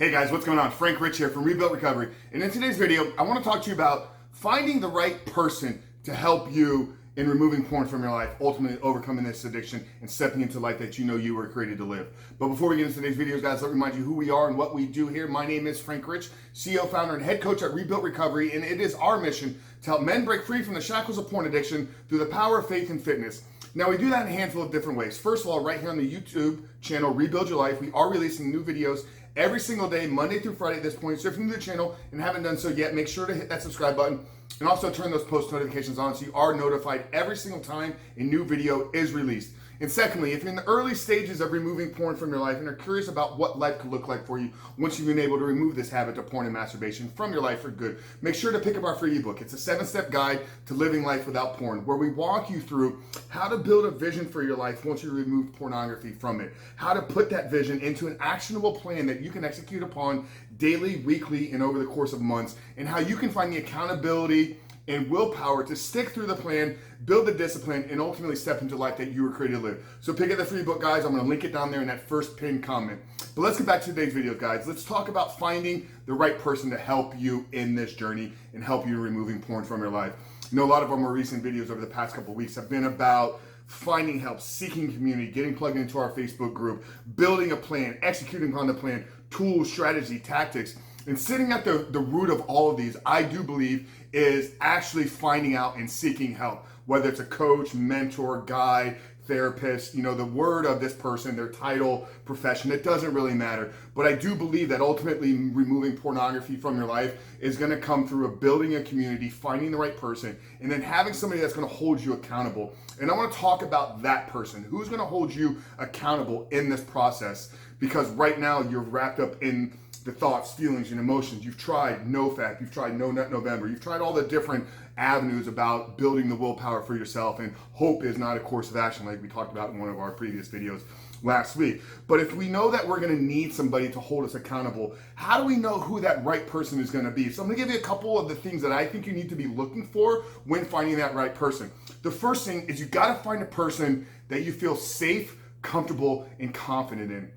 Hey guys, what's going on? Frank Rich here from Rebuilt Recovery. And in today's video, I want to talk to you about finding the right person to help you in removing porn from your life, ultimately overcoming this addiction and stepping into life that you know you were created to live. But before we get into today's videos, guys, let me remind you who we are and what we do here. My name is Frank Rich, CEO, founder, and head coach at Rebuilt Recovery, and it is our mission to help men break free from the shackles of porn addiction through the power of faith and fitness. Now, we do that in a handful of different ways. First of all, right here on the YouTube channel, Rebuild Your Life, we are releasing new videos every single day, Monday through Friday at this point. So if you're new to the channel and haven't done so yet, make sure to hit that subscribe button and also turn those post notifications on so you are notified every single time a new video is released. And secondly, if you're in the early stages of removing porn from your life and are curious about what life could look like for you once you've been able to remove this habit of porn and masturbation from your life for good, make sure to pick up our free ebook. It's a 7-step guide to living life without porn, where we walk you through how to build a vision for your life once you remove pornography from it, how to put that vision into an actionable plan that you can execute upon daily, weekly, and over the course of months, and how you can find the accountability and willpower to stick through the plan, build the discipline, and ultimately step into life that you were created to live. So pick up the free book, guys. I'm going to link it down there in that first pinned comment. But let's get back to today's video, guys. Let's talk about finding the right person to help you in this journey and help you in removing porn from your life. You know, a lot of our more recent videos over the past couple of weeks have been about finding help, seeking community, getting plugged into our Facebook group, building a plan, executing on the plan, tools, strategy, tactics. And sitting at the root of all of these, I do believe, is actually finding out and seeking help, whether it's a coach, mentor, guide, therapist, you know, the word of this person, their title, profession, it doesn't really matter. But I do believe that ultimately removing pornography from your life is going to come through building a community, finding the right person, and then having somebody that's going to hold you accountable. And I want to talk about that person. Who's going to hold you accountable in this process? Because right now you're wrapped up in the thoughts, feelings, and emotions. You've tried NoFap, you've tried No Nut November, you've tried all the different avenues about building the willpower for yourself, and hope is not a course of action like we talked about in one of our previous videos last week. But if we know that we're going to need somebody to hold us accountable, how do we know who that right person is going to be? So I'm going to give you a couple of the things that I think you need to be looking for when finding that right person. The first thing is you got to find a person that you feel safe, comfortable, and confident in.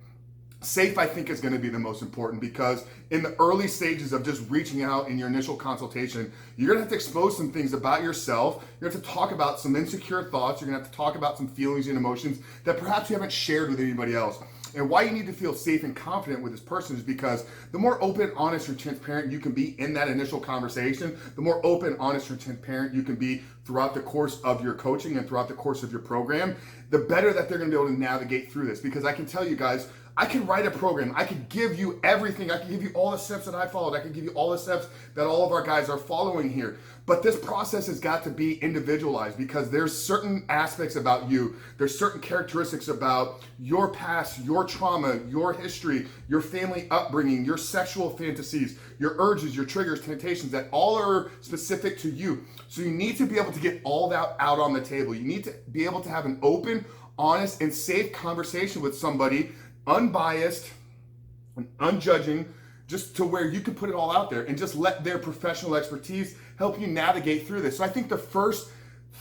Safe, I think, is going to be the most important, because in the early stages of just reaching out in your initial consultation, you're going to have to expose some things about yourself. You're going to have to talk about some insecure thoughts. You're going to have to talk about some feelings and emotions that perhaps you haven't shared with anybody else. And why you need to feel safe and confident with this person is because the more open, honest, and transparent you can be in that initial conversation, the more open, honest, and transparent you can be throughout the course of your coaching and throughout the course of your program, the better that they're going to be able to navigate through this. Because I can tell you guys, I can write a program. I could give you everything. I can give you all the steps that I followed. I can give you all the steps that all of our guys are following here. But this process has got to be individualized, because there's certain aspects about you. There's certain characteristics about your past, your trauma, your history, your family upbringing, your sexual fantasies, your urges, your triggers, temptations, that all are specific to you. So you need to be able to get all that out on the table. You need to be able to have an open, honest, and safe conversation with somebody, unbiased and unjudging, just to where you can put it all out there and just let their professional expertise help you navigate through this. So I think the first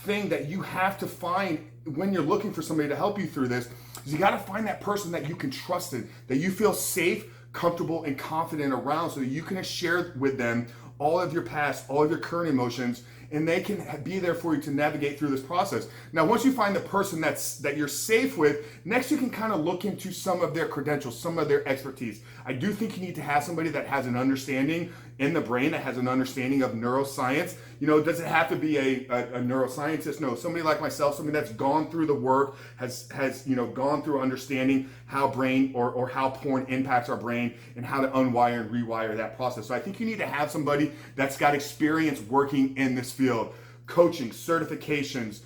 thing that you have to find when you're looking for somebody to help you through this is you got to find that person that you can trust in, that you feel safe, comfortable, and confident around, so that you can share with them all of your past, all of your current emotions, and they can be there for you to navigate through this process. Now, once you find the person that you're safe with, next you can kind of look into some of their credentials, some of their expertise. I do think you need to have somebody that has an understanding in the brain, that has an understanding of neuroscience. You know, does it have to be a neuroscientist? No, somebody like myself, somebody that's gone through the work, has gone through understanding how brain or how porn impacts our brain and how to unwire and rewire that process. So I think you need to have somebody that's got experience working in this field, coaching, certifications,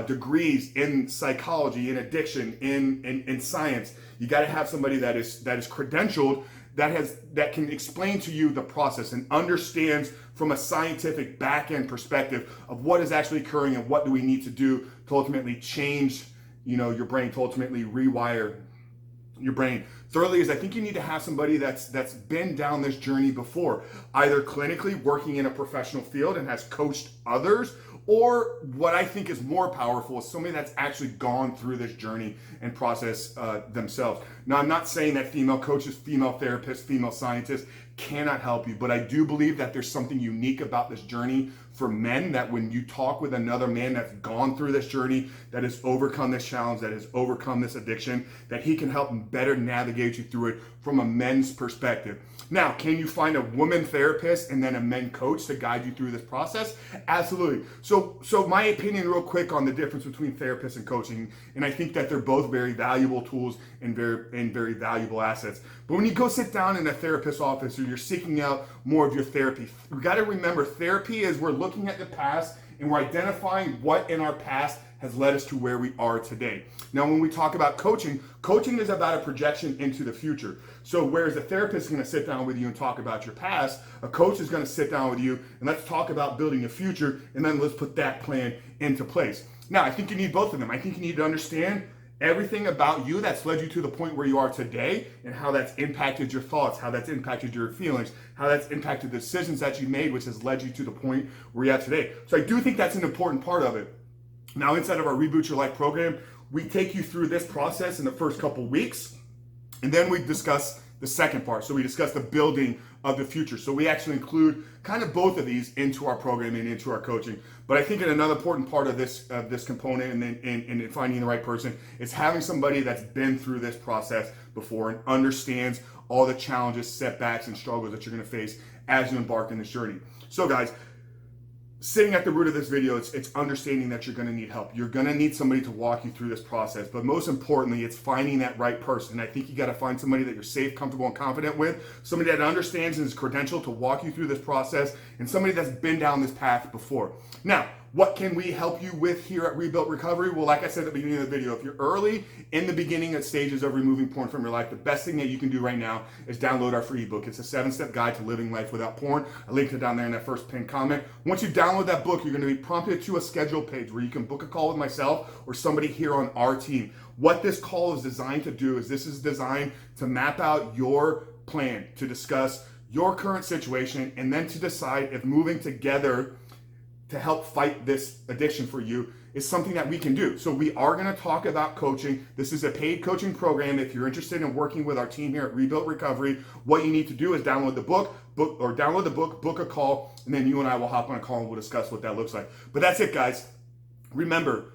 degrees in psychology, in addiction, in science. You got to have somebody that is credentialed, that can explain to you the process and understands from a scientific back-end perspective of what is actually occurring and what do we need to do to ultimately change, your brain, to ultimately rewire your brain. Thirdly is I think you need to have somebody that's been down this journey before, either clinically working in a professional field and has coached others, or what I think is more powerful is somebody that's actually gone through this journey and process themselves. Now, I'm not saying that female coaches, female therapists, female scientists cannot help you, but I do believe that there's something unique about this journey for men, that when you talk with another man that's gone through this journey, that has overcome this challenge, that has overcome this addiction, that he can help better navigate you through it from a men's perspective. Now, can you find a woman therapist and then a men coach to guide you through this process? Absolutely. So my opinion real quick on the difference between therapists and coaching, and I think that they're both very valuable tools and very valuable assets. But when you go sit down in a therapist's office or you're seeking out more of your therapy, you got to remember therapy is we're looking at the past and we're identifying what in our past has led us to where we are today. Now, when we talk about coaching, coaching is about a projection into the future. So whereas a therapist is going to sit down with you and talk about your past, a coach is going to sit down with you and let's talk about building a future, and then let's put that plan into place. Now, I think you need both of them. I think you need to understand everything about you that's led you to the point where you are today, and how that's impacted your thoughts, how that's impacted your feelings, how that's impacted the decisions that you made, which has led you to the point where you're at today. So I do think that's an important part of it. Now, inside of our Reboot Your Life program, we take you through this process in the first couple weeks, and then we discuss the second part. So we discuss the building of the future. So we actually include kind of both of these into our program and into our coaching. But I think another important part of this component and finding the right person is having somebody that's been through this process before and understands all the challenges, setbacks, and struggles that you're going to face as you embark on this journey. So guys, sitting at the root of this video, it's understanding that you're going to need help. You're going to need somebody to walk you through this process. But most importantly, it's finding that right person. I think you got to find somebody that you're safe, comfortable, and confident with. Somebody that understands and is credentialed to walk you through this process, and somebody that's been down this path before. Now, what can we help you with here at Rebuilt Recovery? Well, like I said at the beginning of the video, if you're early in the beginning of stages of removing porn from your life, the best thing that you can do right now is download our free ebook. It's a 7-step guide to living life without porn. I linked it down there in that first pinned comment. Once you download that book, you're going to be prompted to a schedule page where you can book a call with myself or somebody here on our team. What this call is designed to do is this is designed to map out your plan, to discuss your current situation, and then to decide if moving together to help fight this addiction for you is something that we can do. So we are going to talk about coaching. This is a paid coaching program. If you're interested in working with our team here at Rebuilt Recovery, what you need to do is download the book, book a call, and then you and I will hop on a call and we'll discuss what that looks like. But that's it, guys. Remember,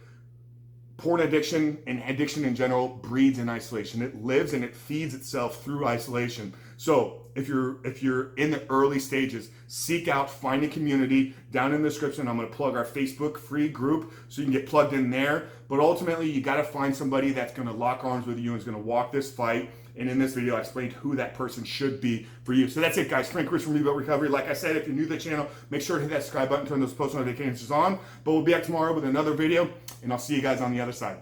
porn addiction and addiction in general breeds in isolation. It lives and it feeds itself through isolation. So if you're in the early stages, seek out, find a community. Down in the description, I'm going to plug our Facebook free group so you can get plugged in there. But ultimately, you got to find somebody that's going to lock arms with you and is going to walk this fight. And in this video, I explained who that person should be for you. So that's it, guys. Frank Chris from Rebuilt Recovery. Like I said, if you're new to the channel, make sure to hit that subscribe button, turn those post notifications on. But we'll be back tomorrow with another video, and I'll see you guys on the other side.